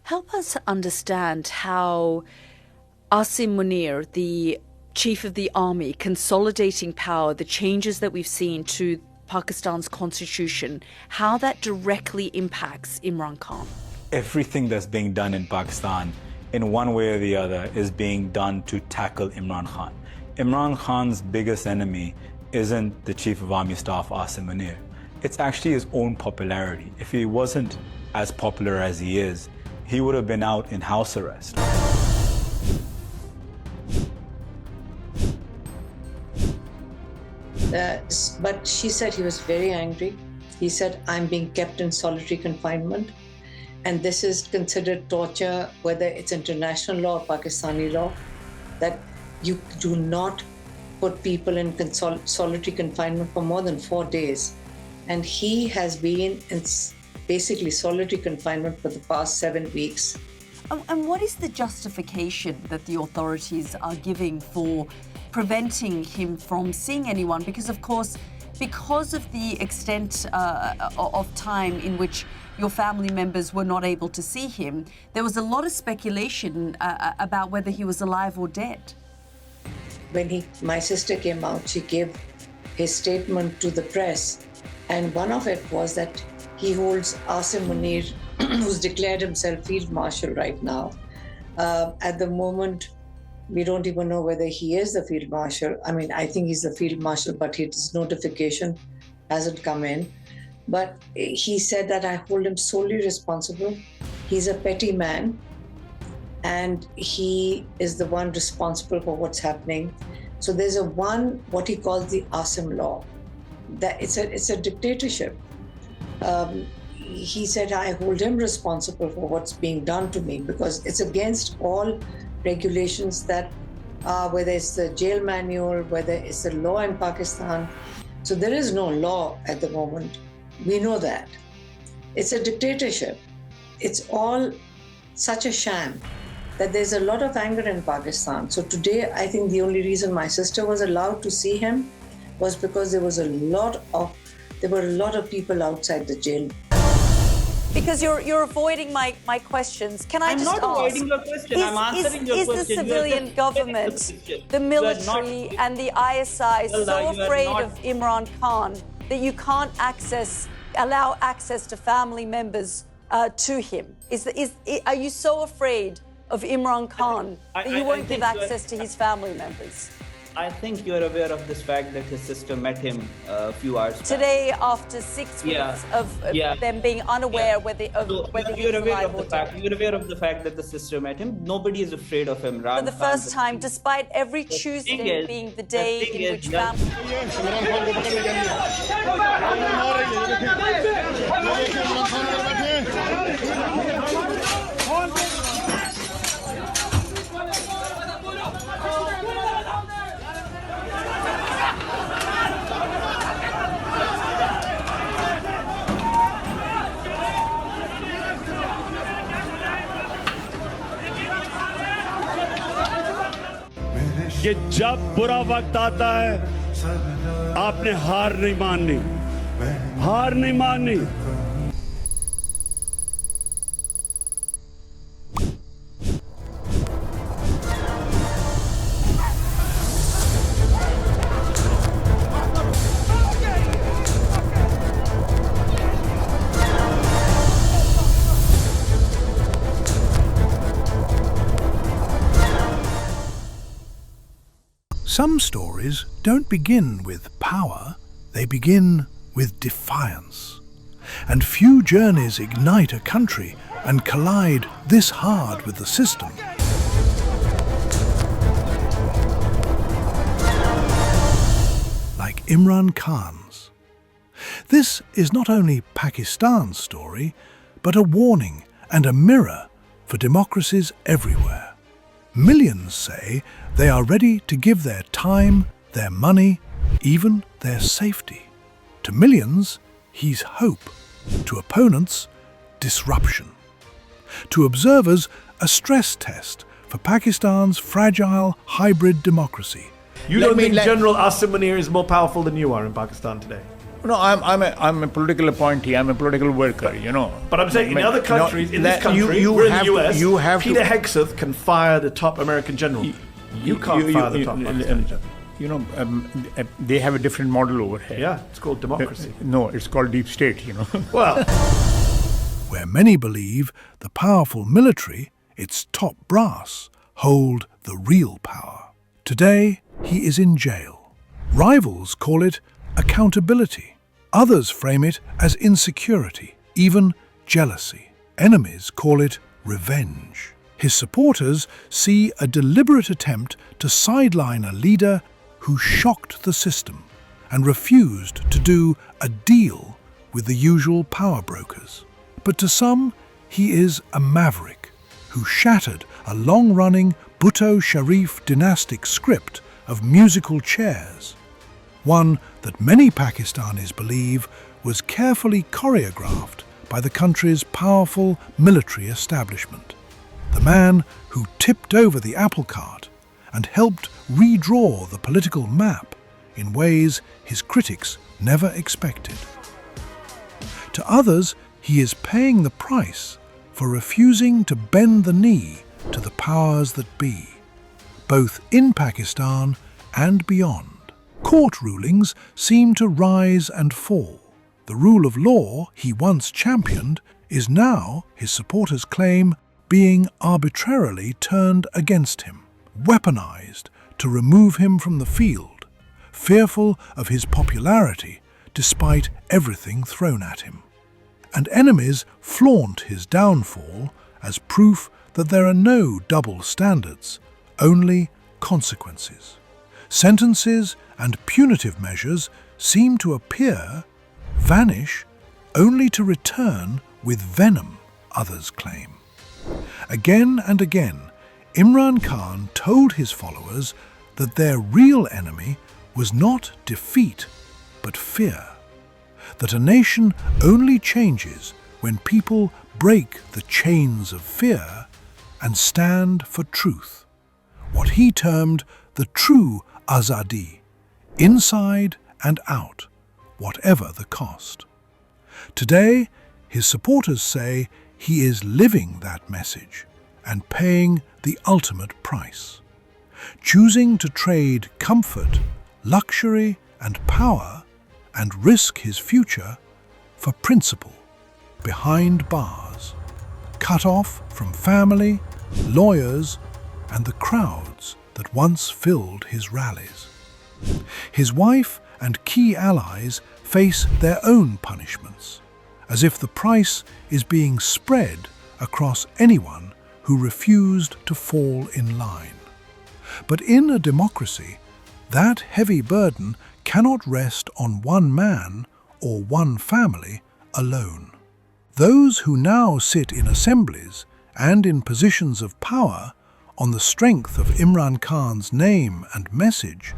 Help us understand how Asim Munir, the chief of the army, consolidating power, the changes that we've seen to Pakistan's constitution, how that directly impacts Imran Khan. Everything that's being done in Pakistan, in one way or the other, is being done to tackle Imran Khan. Imran Khan's biggest enemy isn't the Chief of Army Staff, Asim Munir. It's actually his own popularity. If he wasn't as popular as he is, he would have been out in house arrest. But she said he was very angry. He said, I'm being kept in solitary confinement. And this is considered torture, whether it's international law or Pakistani law, that you do not put people in solitary confinement for more than 4 days. And he has been in basically solitary confinement for the past 7 weeks. And what is the justification that the authorities are giving for preventing him from seeing anyone? Because, of course, because of the extent of time in which your family members were not able to see him, there was a lot of speculation about whether he was alive or dead. When my sister came out, she gave his statement to the press, and one of it was that he holds Asim Munir, who's declared himself Field Marshal right now. At the moment, we don't even know whether he is the Field Marshal. I mean, I think he's the Field Marshal, but his notification hasn't come in. But he said that I hold him solely responsible. He's a petty man, and he is the one responsible for what's happening. So there's what he calls the Asim law. That it's a dictatorship. He said I hold him responsible for what's being done to me because it's against all regulations that whether it's the jail manual, whether it's the law in Pakistan. So there is no law at the moment. We know that. It's a dictatorship. It's all such a sham that there's a lot of anger in Pakistan. So today, I think the only reason my sister was allowed to see him was because there were a lot of people outside the jail. Because you're avoiding my questions. Can I I'm just not ask? avoiding your question. I'm answering your question. Is the civilian government, the military, and the ISI so afraid of Imran Khan that you can't allow access to family members to him? Are you so afraid of Imran Khan that you won't give access to his family members? I think you're aware of this fact that his sister met him a few hours back. Today, after 6 weeks of them being unaware whether he was alive or dead. You're aware of the fact that the sister met him. Nobody is afraid of him. For the first time, despite every Tuesday being the day in which family... कि जब बुरा वक्त आता है आपने हार नहीं माननी Some stories don't begin with power, they begin with defiance. And few journeys ignite a country and collide this hard with the system. Like Imran Khan's. This is not only Pakistan's story, but a warning and a mirror for democracies everywhere. Millions say they are ready to give their time, their money, even their safety. To millions, he's hope. To opponents, disruption. To observers, a stress test for Pakistan's fragile hybrid democracy. You don't think General Asim Munir is more powerful than you are in Pakistan today? No, I'm a political appointee. I'm a political worker. You know. But I'm saying in other countries, in this country, we're in the US. Peter Hegseth can fire the top American general. You can't fire the top Pakistani general. You know, they have a different model over here. Yeah, it's called democracy. No, it's called deep state. You know. Well, Where many believe the powerful military, its top brass, hold the real power. Today, he is in jail. Rivals call it accountability. Others frame it as insecurity, even jealousy. Enemies call it revenge. His supporters see a deliberate attempt to sideline a leader who shocked the system and refused to do a deal with the usual power brokers. But to some, he is a maverick who shattered a long-running Bhutto-Sharif dynastic script of musical chairs, one that many Pakistanis believe was carefully choreographed by the country's powerful military establishment. The man who tipped over the apple cart and helped redraw the political map in ways his critics never expected. To others, he is paying the price for refusing to bend the knee to the powers that be, both in Pakistan and beyond. Court rulings seem to rise and fall. The rule of law he once championed is now, his supporters claim, being arbitrarily turned against him, weaponized to remove him from the field, fearful of his popularity despite everything thrown at him. And enemies flaunt his downfall as proof that there are no double standards, only consequences. Sentences and punitive measures seem to appear, vanish, only to return with venom, others claim. Again and again, Imran Khan told his followers that their real enemy was not defeat, but fear. That a nation only changes when people break the chains of fear and stand for truth, what he termed the true azadi, inside and out, whatever the cost. Today, his supporters say he is living that message and paying the ultimate price, choosing to trade comfort, luxury and power and risk his future for principle, behind bars, cut off from family, lawyers, and the crowds that once filled his rallies. His wife and key allies face their own punishments, as if the price is being spread across anyone who refused to fall in line. But in a democracy, that heavy burden cannot rest on one man or one family alone. Those who now sit in assemblies and in positions of power on the strength of Imran Khan's name and message,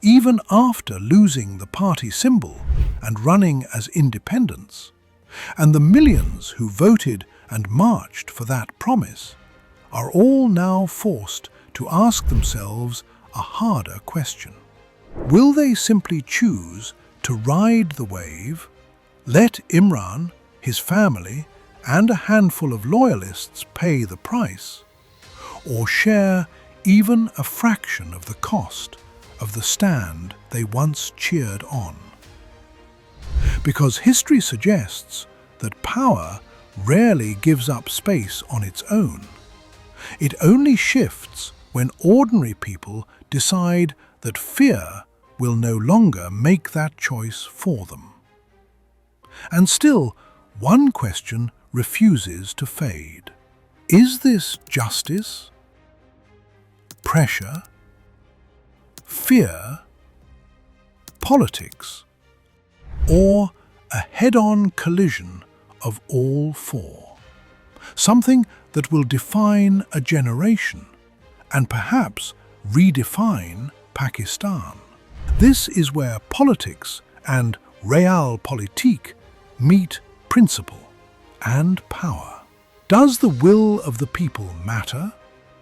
even after losing the party symbol and running as independents, and the millions who voted and marched for that promise, are all now forced to ask themselves a harder question. Will they simply choose to ride the wave, let Imran, his family, and a handful of loyalists pay the price, or share even a fraction of the cost of the stand they once cheered on? Because history suggests that power rarely gives up space on its own. It only shifts when ordinary people decide that fear will no longer make that choice for them. And still, one question refuses to fade. Is this justice? Pressure? Fear? Politics? Or a head-on collision of all four? Something that will define a generation and perhaps redefine Pakistan. This is where politics and realpolitik meet principle and power. Does the will of the people matter,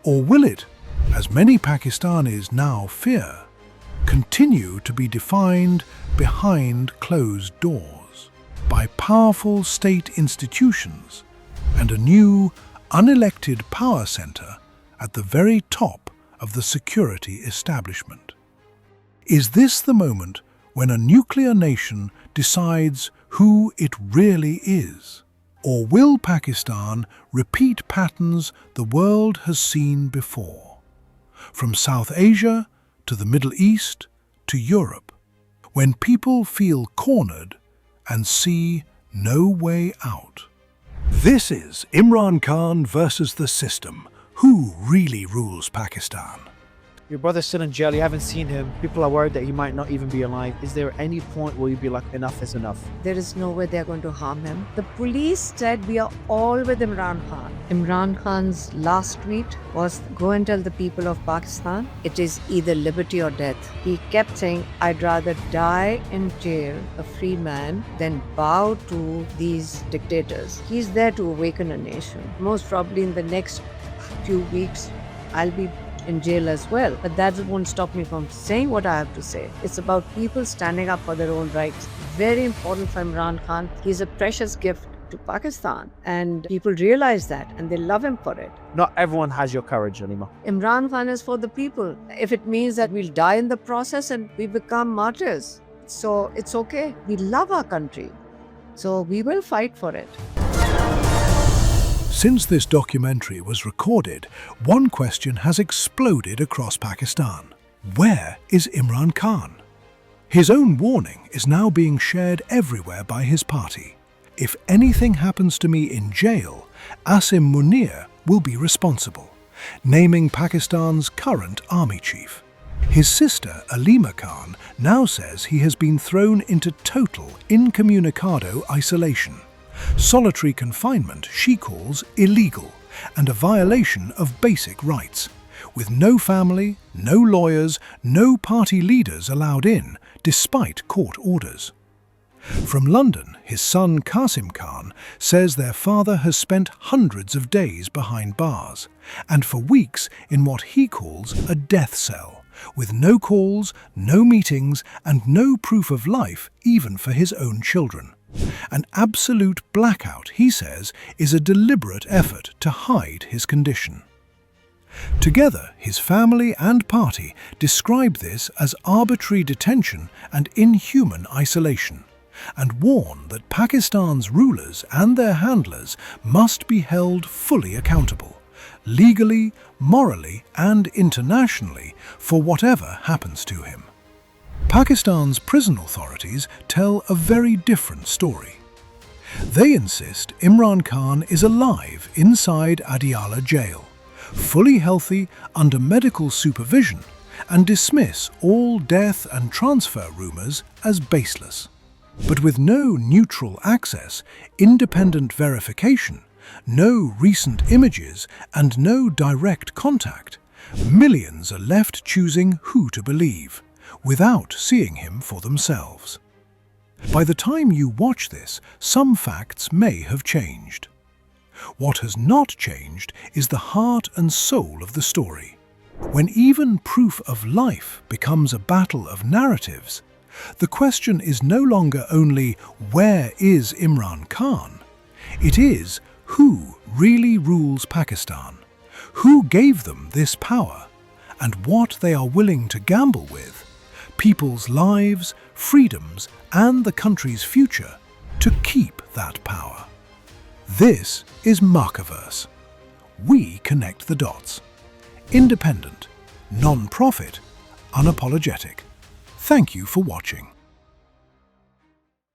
or will it, as many Pakistanis now fear, continue to be defined behind closed doors by powerful state institutions and a new, unelected power center at the very top of the security establishment. Is this the moment when a nuclear nation decides who it really is? Or will Pakistan repeat patterns the world has seen before? From South Asia to the Middle East to Europe, when people feel cornered and see no way out. This is Imran Khan versus the system. Who really rules Pakistan? Your brother's still in jail, you haven't seen him. People are worried that he might not even be alive. Is there any point where you'd be like, enough is enough? There is no way they're going to harm him. The police said we are all with Imran Khan. Imran Khan's last tweet was, go and tell the people of Pakistan, it is either liberty or death. He kept saying, I'd rather die in jail, a free man, than bow to these dictators. He's there to awaken a nation. Most probably in the next few weeks, I'll be in jail as well. But that won't stop me from saying what I have to say. It's about people standing up for their own rights. Very important for Imran Khan. He's a precious gift to Pakistan. And people realize that and they love him for it. Not everyone has your courage, Aleema. Imran Khan is for the people. If it means that we'll die in the process and we become martyrs, so it's okay. We love our country. So we will fight for it. Since this documentary was recorded, one question has exploded across Pakistan. Where is Imran Khan? His own warning is now being shared everywhere by his party. If anything happens to me in jail, Asim Munir will be responsible, naming Pakistan's current army chief. His sister, Aleema Khan, now says he has been thrown into total incommunicado isolation. Solitary confinement she calls illegal and a violation of basic rights, with no family, no lawyers, no party leaders allowed in, despite court orders. From London, his son Asim Khan says their father has spent hundreds of days behind bars, and for weeks in what he calls a death cell, with no calls, no meetings, and no proof of life even for his own children. An absolute blackout, he says, is a deliberate effort to hide his condition. Together, his family and party describe this as arbitrary detention and inhuman isolation, and warn that Pakistan's rulers and their handlers must be held fully accountable, legally, morally, and internationally, for whatever happens to him. Pakistan's prison authorities tell a very different story. They insist Imran Khan is alive inside Adiala jail, fully healthy under medical supervision, and dismiss all death and transfer rumours as baseless. But with no neutral access, independent verification, no recent images, and no direct contact, millions are left choosing who to believe, without seeing him for themselves. By the time you watch this, some facts may have changed. What has not changed is the heart and soul of the story. When even proof of life becomes a battle of narratives, the question is no longer only where is Imran Khan? It is who really rules Pakistan, who gave them this power, and what they are willing to gamble with, people's lives, freedoms, and the country's future, to keep that power. This is Makaverse. We connect the dots. Independent, non-profit, unapologetic. Thank you for watching.